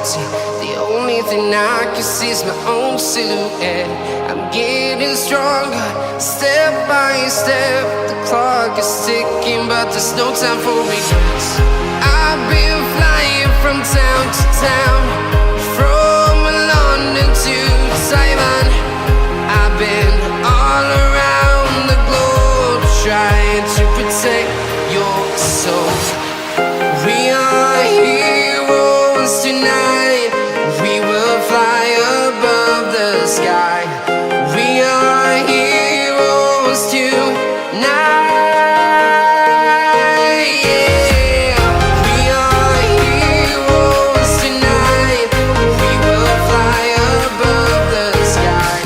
empty. The only thing I can see is my own silhouette. I'm getting stronger, step by step. The clock is ticking, but there's no time for regrets. I've been flying from town to town, from London to Taiwan. I've been all around the globe, trying to protect your soul. We are heroes tonight. We will fly above the sky. We are heroes tonight. Yeah. We are heroes tonight. We will fly above the sky.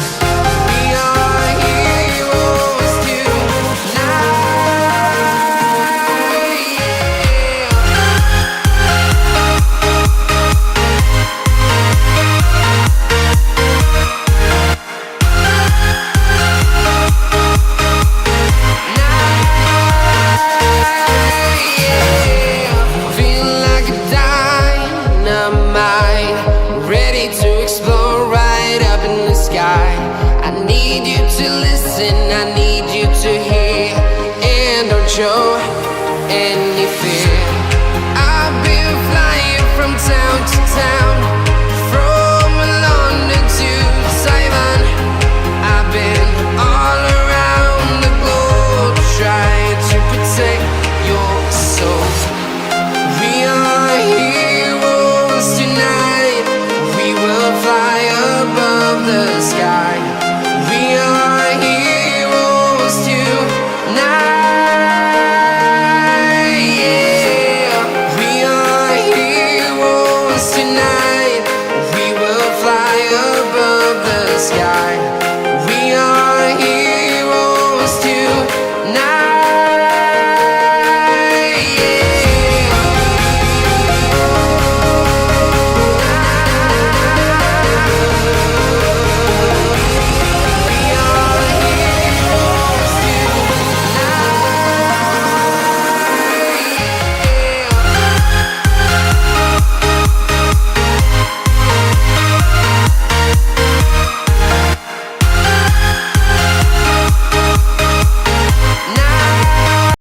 We are heroes tonight. Feeling like a dynamite, ready to explode right up in the sky. I need you to listen, I need you to hear, and don't show. And